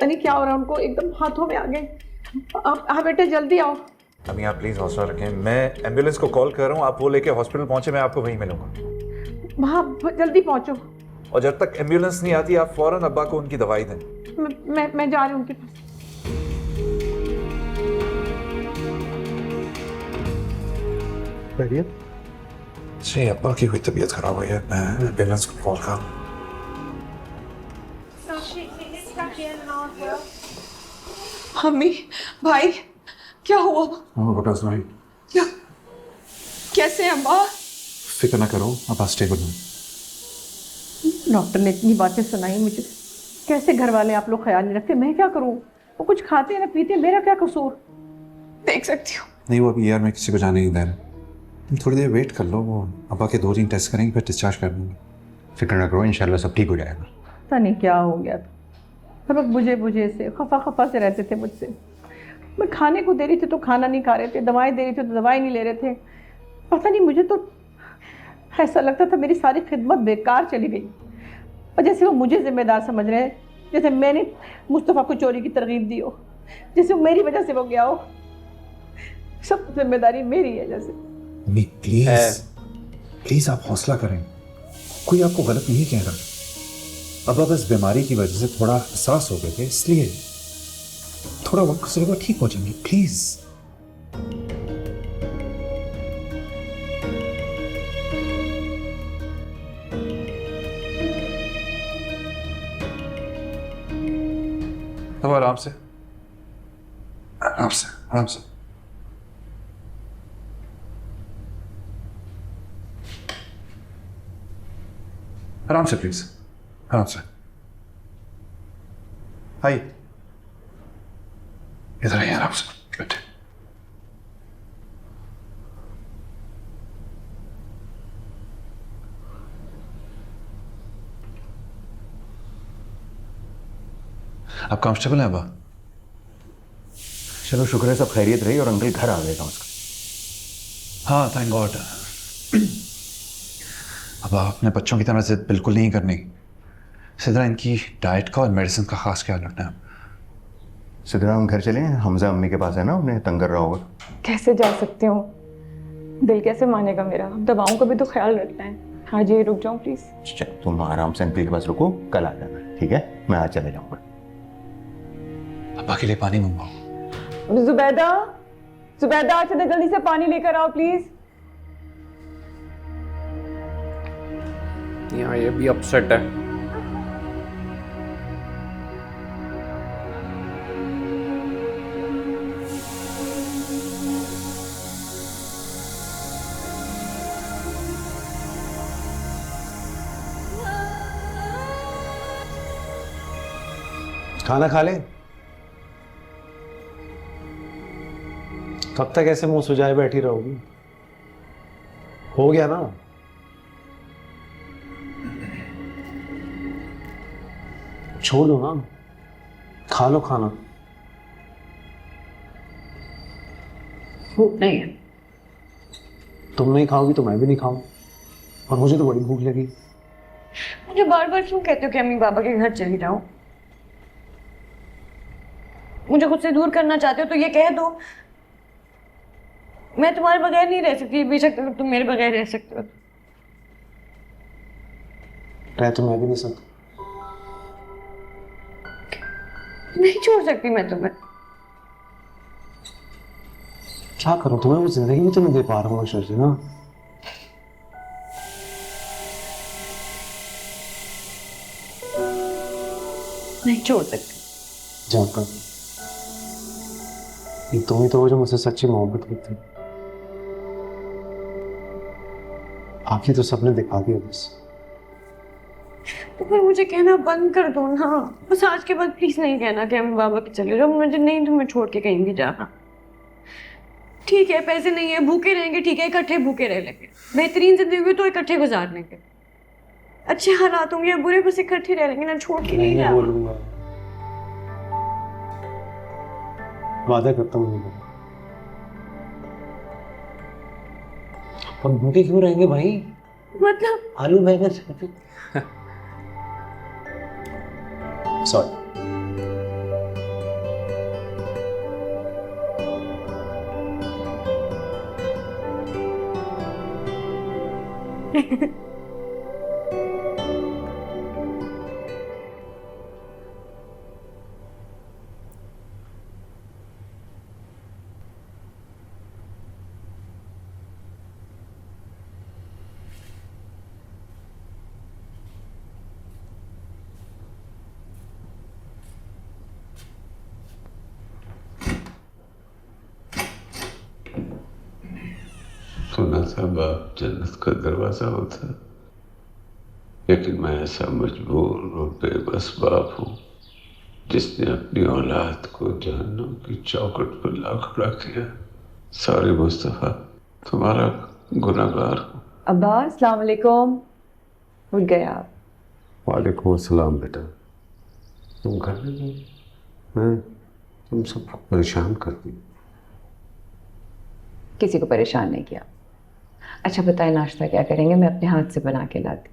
पता नहीं क्या हो रहा है उनको, एकदम हाथों में आ गए। आप हाँ बेटे जल्दी आओ। अभी आप प्लीज हौसला रखें, मैं एम्बुलेंस को कॉल कर रहा हूँ, आप वो लेके हॉस्पिटल पहुंचे, मैं आपको वहीं मिलूंगा। वहाँ जल्दी पहुँचो। और जब तक एम्बुलेंस नहीं आती आप फौरन अब्बा को उनकी दवाई दें। मैं जा रही हूँ उनके पास। खैरियत? जी अब्बा की हुई तबीयत खराब हुई है, मैं एम्बुलेंस को कॉल कर। मम्मी भाई क्या हुआ? नहीं, कैसे हैं अम्मा? फिक्र ना करो, अब्बा स्टेबल हूँ। डॉक्टर ने इतनी बातें सुनाई मुझे, कैसे घर वाले आप लोग ख्याल नहीं रखते, मैं क्या करूं? वो कुछ खाते हैं ना पीते, मेरा क्या कसूर? देख सकती हूँ। नहीं वो अभी यार मैं किसी को जाने नहीं दे रहा, तुम थोड़ी देर वेट कर लो, वो अब्बा के 2-3 टेस्ट करेंगे फिर डिस्चार्ज कर दूँगा। फिक्र ना करो, इंशाल्लाह सब ठीक हो जाएगा। पता नहीं क्या हो गया था, हर वक्त बुझे से खफा से रहते थे मुझसे। मैं खाने को दे रही थी तो खाना नहीं खा रहे थे, दवाई दे रही थी तो दवाई नहीं ले रहे थे। पता नहीं, मुझे तो ऐसा लगता था मेरी सारी खिदमत बेकार चली गई, और जैसे वो मुझे जिम्मेदार समझ रहे हैं, जैसे मैंने मुस्तफ़ा को चोरी की तरगीब दी हो, जैसे वो मेरी वजह से वो गया हो, सब जिम्मेदारी मेरी है जैसे। प्लीज प्लीज आप हौसला करें, कोई आपको गलत नहीं कह रहा, अब्बा बस बीमारी की वजह से थोड़ा हसास हो गए थे, इसलिए थोड़ा वक्त गुजरेगा ठीक हो जाएंगे, प्लीज। अब आराम से आराम से आराम से। आराम से प्लीज, आराम से। आइए इधर आइए, आराम से बैठे। आप कंफर्टेबल हैं अब्बा? चलो शुक्र है सब खैरियत रही और अंकल घर आ गए कम से कम। हाँ थैंक गॉड। अब आपने बच्चों की तरह जिद बिल्कुल नहीं करनी, सिद्रा इनकी डाइट का और मेडिसिन का खास ख्याल रखना है। सिद्धरा हम घर चले, हमजा अम्मी के पास है ना, उन्हें तंग कर रहा होगा। कैसे जा सकती हूँ, दिल कैसे मानेगा मेरा? दवाओं का भी तो ख्याल रखना है। हाँ जी रुक जाऊँ प्लीज। चलो तुम आराम से अंकल के पास रुको, कल आ जाना, ठीक है? मैं आज चले जाऊंगा। अब्बा के लिए पानी मंगवाओ। जुबैदा जुबैदा अच्छा जल्दी से पानी लेकर आओ प्लीज। यहाँ ये भी अपसेट है। खाना खा ले। कब तक ऐसे मुंह सुजाए बैठी रहोगी? हो गया ना? छोड़ दो ना, खा लो खाना। भूख नहीं है। तुम नहीं खाओगी तो मैं भी नहीं खाऊं, और मुझे तो बड़ी भूख लगी। मुझे बार बार क्यों कहते हो कि अम्मी बाबा के घर चली जाओ? मुझे खुद से दूर करना चाहते हो तो ये कह दो। मैं तुम्हारे बगैर नहीं रह सकती, बेशक तुम मेरे बगैर रह सकते हो। रह तो मैं भी नहीं सकता। नहीं छोड़ सकती मैं तुम्हें। क्या करूं, तुम्हें वो जिंदगी भी तो नहीं दे पा रहा हूँ शर्जी ना। नहीं छोड़ सकती। जानता हूं, ये तुम ही तो हो जो मुझसे सच्ची मोहब्बत करती। आखिर तो सबने दिखा दिया बस। तो फिर मुझे कहना बंद कर दो ना, बस आज के बाद प्लीज नहीं कहना कि अम्मी बाबा के चले जाओ। मुझे नहीं तुम्हें छोड़ के कहीं भी जाना। ठीक है पैसे नहीं है, भूखे रहेंगे, ठीक है इकट्ठे भूखे रह लेंगे। बेहतरीन जिंदगी तो इकट्ठे गुजार लेंगे। अच्छे हालात होंगे या बुरे, बस इकट्ठे रह लेंगे ना, छोड़ के नहीं जाना। बोलूंगा, वादा करता हूँ नहीं बोलूंगा। पर भूखे क्यों रहेंगे भाई? मतलब आलू बैंगन। सॉरी। सुना था बाप जन्नत का दरवाजा होता, लेकिन मैं ऐसा मजबूर और बेबस बाप हूँ जिसने अपनी औलाद को जहन्नम की चौखट पर ला खड़ा किया। सॉरी मुस्तफा, तुम्हारा गुनाहगार हूँ। अब्बा अस्सलाम वालेकुम। उठ गए आप? वालेकुम अस्सलाम बेटा। तुम घर में नहीं? मैं तुम सबको परेशान कर दी। किसी को परेशान नहीं किया। अच्छा बताएं, नाश्ता क्या करेंगे? मैं अपने हाथ से बना के लाती।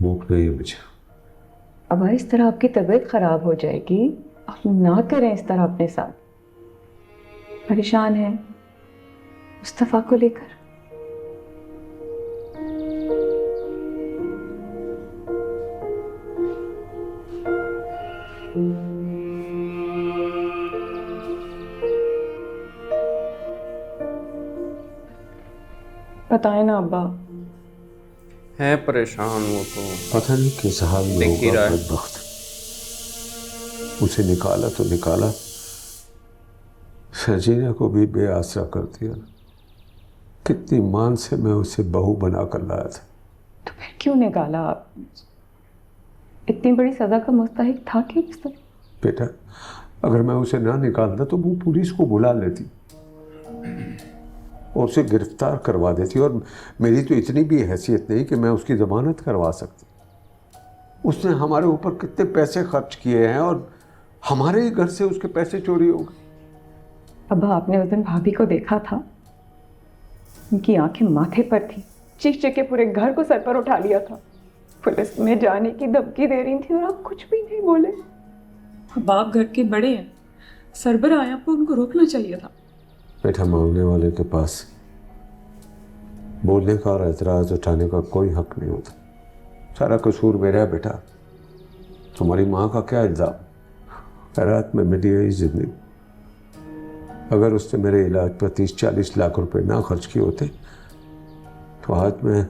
भूख नहीं है मुझे। अब इस तरह आपकी तबीयत खराब हो जाएगी। आप ना करें इस तरह अपने साथ। परेशान हैं मुस्तफ़ा को लेकर? बताएं ना अब्बा। है परेशान वो तो। पता नहीं किस हाल में देख ही होगा रहा है। बदबख्त। उसे निकाला तो निकाला, शर्जीना को भी बेआसरा कर दिया। कितनी मान से मैं उसे बहू बना कर लाया था। तो फिर क्यों निकाला आप? इतनी बड़ी सजा का मुस्तहिक था कि मुस्तफ़ा? बेटा, अगर मैं उसे ना निकालता तो वो पुलिस को बुला लेती और उसे गिरफ्तार करवा देती, और मेरी तो इतनी भी हैसियत नहीं कि मैं उसकी ज़मानत करवा सकती। उसने हमारे ऊपर कितने पैसे खर्च किए हैं और हमारे ही घर से उसके पैसे चोरी हो गए। अब्बा आपने उस दिन भाभी को देखा था? उनकी आंखें माथे पर थी, चीख चीख के पूरे घर को सर पर उठा लिया था। पुलिस में जाने की धमकी दे रही थी और आप कुछ भी नहीं बोले। अब आप घर के बड़े हैं, सरबराह आए, आपको उनको रोकना चाहिए था। बेटा, मांगने वाले के पास बोलने का और एतराज़ उठाने का कोई हक नहीं होता। सारा कसूर मेरा है बेटा। तुम्हारी माँ का क्या इल्ज़ाम? खैरात में मिली है जिंदगी। अगर उसने मेरे इलाज पर 30-40 लाख रुपए ना खर्च किए होते तो आज मैं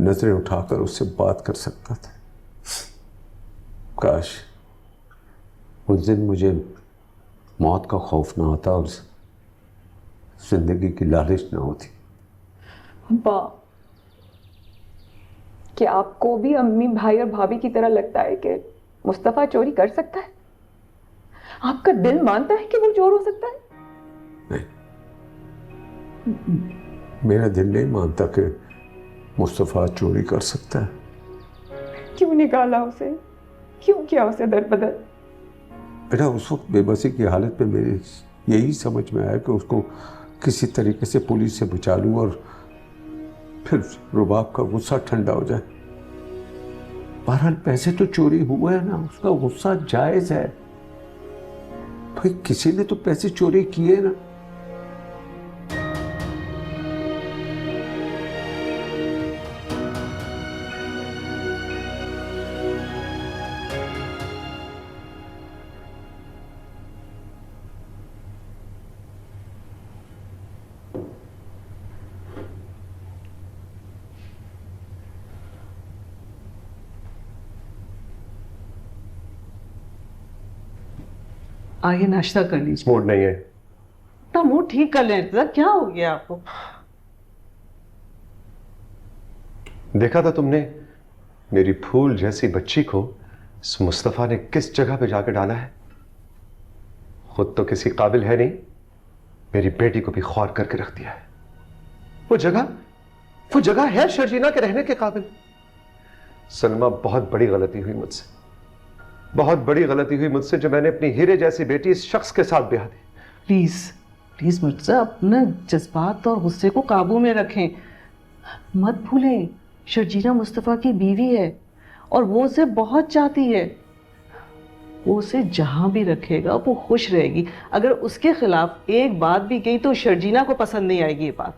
नजरें उठाकर उससे बात कर सकता था। काश उस दिन मुझे मौत का खौफ ना होता और जिंदगी की लालच ना होती। अब्बा, क्या आपको भी अम्मी, भाई और भाभी की तरह लगता है कि मुस्तफ़ा चोरी कर सकता है? आपका दिल मानता है कि वो चोर हो सकता है? नहीं, मेरा दिल नहीं मानता कि मुस्तफ़ा चोरी कर सकता है। क्यों निकाला उसे? क्यों किया उसे दर बदर? बेटा, उस वक्त बेबसी की हालत में मेरे यही समझ में आया कि उसको किसी तरीके से पुलिस से बचा लूं और फिर रुबाब का गुस्सा ठंडा हो जाए। बहरहाल पैसे तो चोरी हुए हैं ना, उसका गुस्सा जायज है। भाई किसी ने तो पैसे चोरी किए ना। आइए नाश्ता कर लीजिए। मूड नहीं है। अपना मूड ठीक कर लें। क्या हो गया आपको? देखा था तुमने मेरी फूल जैसी बच्ची को इस मुस्तफ़ा ने किस जगह पे जाकर डाला है। खुद तो किसी काबिल है नहीं, मेरी बेटी को भी ख्वार करके रख दिया है। वो जगह है शर्जीना के रहने के काबिल। सलमा, बहुत बड़ी गलती हुई मुझसे, बहुत बड़ी गलती हुई मुझसे जो मैंने अपनी हीरे जैसी बेटी इस शख्स के साथ ब्याह दी। प्लीज प्लीज मुझसे अपने जज्बात और गुस्से को काबू में रखें। मत भूलें, शर्जीना मुस्तफ़ा की बीवी है और वो उसे बहुत चाहती है। वो उसे जहां भी रखेगा वो खुश रहेगी। अगर उसके खिलाफ एक बात भी कही तो शर्जीना को पसंद नहीं आएगी ये बात।